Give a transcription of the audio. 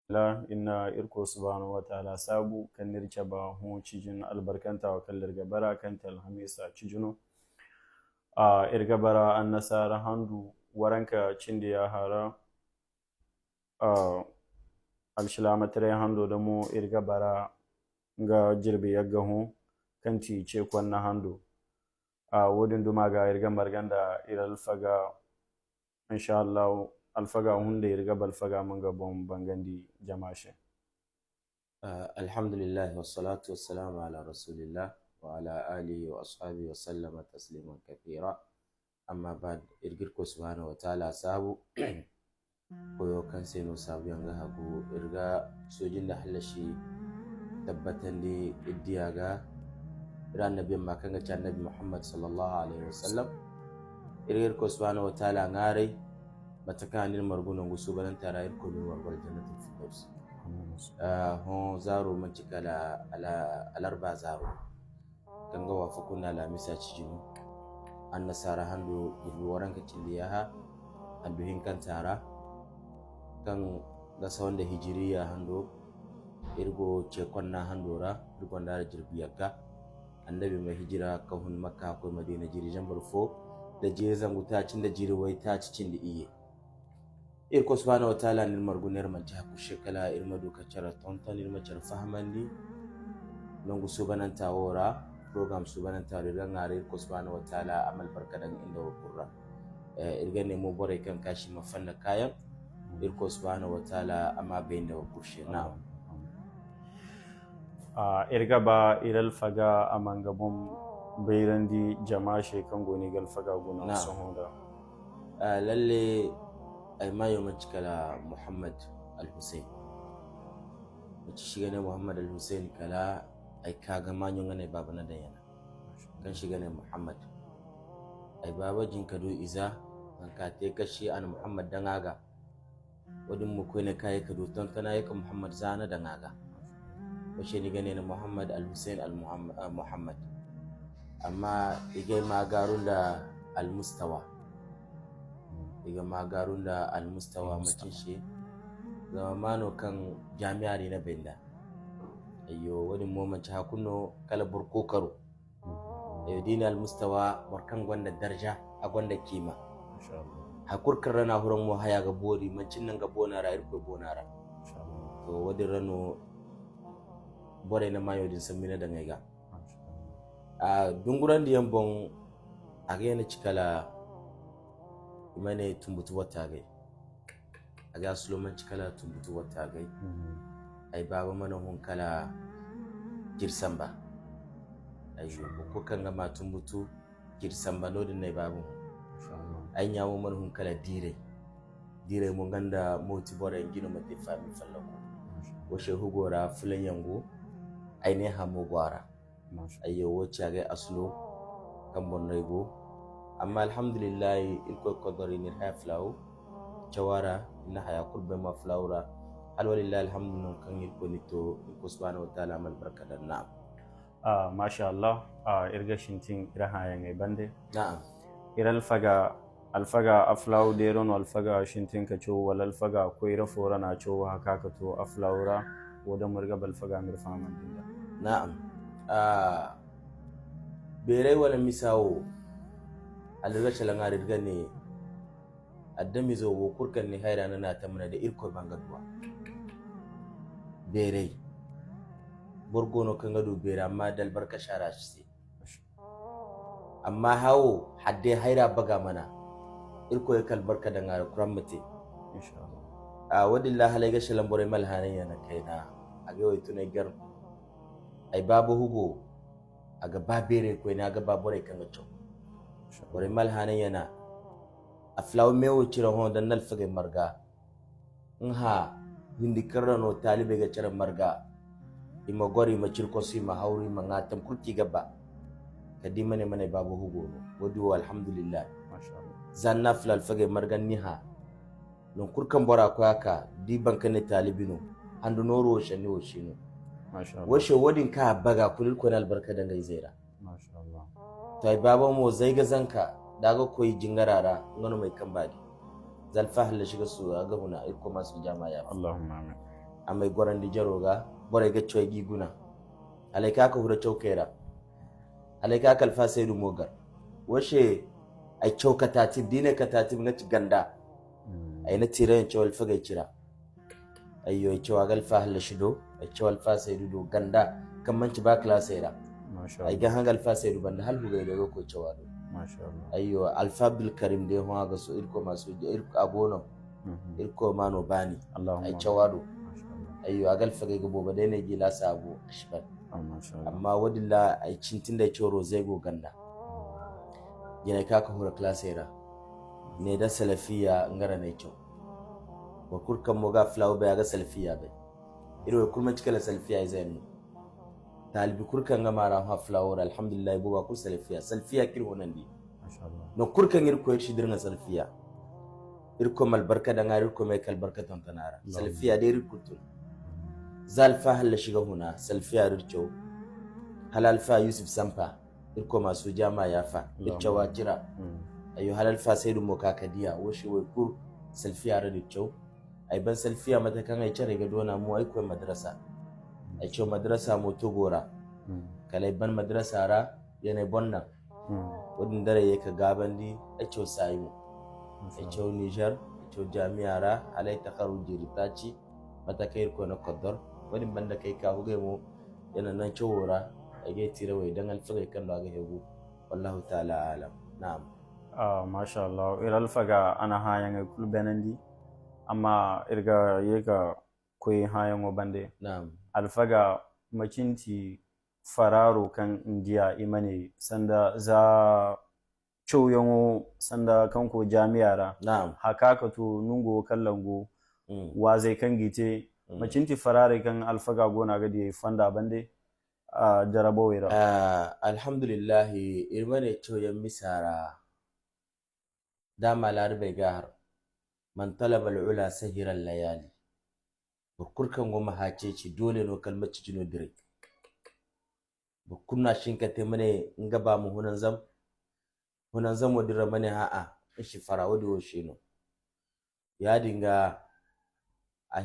la inna irko subhanahu wa ta'ala sabu kan nirce ba hu cijin albarkanta wa kallar gabara kan talhamisa cijino a irgabara an nasara handu waranka cin da ya hara a alshilamatare handu da mu irgabara ga jirbi ya gahu kan ti ce kwanna handu a wudin duma ga irgamar ganda iral faga insha Allah alfaga hunde irga balfaga mun gabon bangandi jamashe alhamdulillah wassalatu wassalamu ala rasulillah wa ala alihi wa ashabihi wa sallama tasliman kathira amma ba'd irgir ko subhanahu wa ta'ala sabu koyo kan sai no sabu yanga hagu irga sojin da halashi tabbatan di iddiyaga ran nabi makan ga annabi Muhammad sallallahu alaihi wasallam irgir ko subhanahu wa ta'ala ngare matakanin margunan gusu balan tarayir ko min warwal jannatul firdaus hon zaro man cikala ala alarba zaro kanga wafa kunna la misa cijinu an nasara handu ibu waran ka cindiya handu hinkan tara kan gasa wanda hijiriya handu irgo ce konna handora irgo da jirbiyaka annabi mai hijira ka hun makka ko madina jiri jambar fo da je zangu ta cin da jiri wai ta cin da iye irko subhanahu wa ta'ala nil marguner man ta ku shekala irma doka cara tonton irma cara fahmandi nongu subanan tawora program subanan tawora ngare irko subhanahu wa ta'ala amal barkadan inda wa qurra irga ne mo bore kan kashi mafanna kayan irko subhanahu wa ta'ala amma bayin da wa kushe na irga ba iral faga amangabum bayrandi jamashe kan goni gal faga gona sun hoda lalle ay mayo macikala Muhammad al-Hussein mace shiga ne Muhammad al-Hussein kala ay kaga manyo ngane baba na dayana kan shiga ne Muhammad ay baba jin kado iza an ka te kashi an Muhammad dangaga wadin mu ko ne kai kado tantana yaka Muhammad zana dangaga wace ni gane ne Muhammad al-Hussein al-Muhammad amma igai magarun da al-Mustawa daga magarun da al-Mustawa macin shi zama mano kan jami'ari na benda ayyo wani momanci hakuno kala burko karo ayyo dina al-Mustawa barkan gwanda darja a gwanda kima hakurkan rana huran mu haya ga bori macin nan ga bonara irko bonara to wadi rano bore na mayo din samina da ngaiga a dunguran da yambon a ga yana cikala mane tumbutu wata gai aga suloman cikala tumbutu wata gai ai baba mana hun kala girsamba ai ko kan ga ma tumbutu girsamba lodin nai babu ai nyawo mana hun kala dire mun ganda moti bore gino mate fami fallako washe hugora fulan yango ai ne hamo gwara ayyo wacce ga aslo kan bonnai go amma alhamdulillah ilko kodori ni haflaw jawara inna haya kurbe ma flawra alwalillahi alhamdulillah kan ilko nito ilko subhanahu wa ta'ala amal barkadan na'am masha Allah irga shintin iraha yangai bande na'am iral faga alfaga aflaw deron alfaga shintin ka cho wal alfaga ko ira fora na cho haka ka to aflawra woda murga balfaga mir faman dinda na'am bere wala misawo alirga chalanga rirga ne addami zo wo kurkan ne haira na tamana da irko bangadwa bere borgono kan gado bere amma dal barka shara shi amma hawo hadde haira baga mana irko ya kal barka da ngara kuramate insha Allah wadillahi halayga shalam bore malhanan yana kaina aga wayto ne gar ay babu hugo aga babere ko ina aga babore kan gacho bore malhanan yana aflaw mewo cira hon dan nal fage marga nha hindi karano talibe ga cira marga ima gori ma cirko si ma hauri ma ngatam kurti gaba kadi mane babu hugo wadi alhamdulillah masha Allah zanna flal fage marga niha non kurkan bora ko aka di bankane talibino andu noro shani wo shino masha Allah washe wadin ka baga kulil ko nal barka da ngai zaira masha Allah to baba mo zai ga zanka daga koyi jingarara ngono mai kambadi zal fahla shiga su ga huna iko masu jama'a Allahumma amin amai goran di jaroga bore ga choy giguna alai ka hura chokera alai ka kalfa sai du mogar washe ai chokatati dine katati ngati ganda ai na tirayen chawal faga kira ayyo ai chawa galfa halla shido ai chawal fa sai du ganda kamman ci ba class era ai ga hangal fa sai du banda hal buga da ko chawa do masha Allah ayyo alfa bil karim de ho ga so irko masu irko abono irko mano bani ai chawado ayyo agal faga ga boba dai ne gila sabo ashban amma wadilla ai cintin da choro zai go ganda yana kaka hura class era ne da salafiya ngara ne kyau ba kurkan mu ga flawo ba ga salafiya bai iro kurman cikala salafiya zai mu talibi kurkan ga mara ha flawo alhamdulillah bo ba kur salafiya kirho nan di masha Allah no kurkan irko shi dirna salafiya irko mal barka da ngari irko mai kal barka ton tanara salafiya dai irkutu zalfa halla shiga huna salafiya rircho halal fa yusuf sampa irko masu jama yafa irchawa jira ayo halal fa sai du moka kadiya woshi wai kur selfiya ra da kyau ai ban selfiya mata kan ai cire ga dona mu ai ko madrasa ai ce madrasa mu to gora kalai ban madrasa ra yana bonna wadin dare yake gaban di ai ce sai mu ai ce Niger ai ce jami'a ra alai takharuji ritaci mata kai ko na qaddar wadin banda kai ka huge mu yana nan ce wora ai ga tire wai dan alfaga kan da ga hego wallahu ta'ala alam na'am masha Allah alfaga ana hayan kul benandi amma irga yega koyi hayan bande na'am alfaga makinti fararo kan indiya imane sanda za choyon sanda kanko jami'ara na'am hakaka to nungo kallango wa zai kan gite makinti farare kan alfaga gona gadi fanda bande jarabawira alhamdulillah irmane choyon misara dama larabai gahar man talaba al'ula sahiran layali burkurkan goma hace ci dole no kalmaci jino dire bukunna shinkate mane ngaba mu hunan zam wadira mane ha'a shi farawo do shino ya dinga a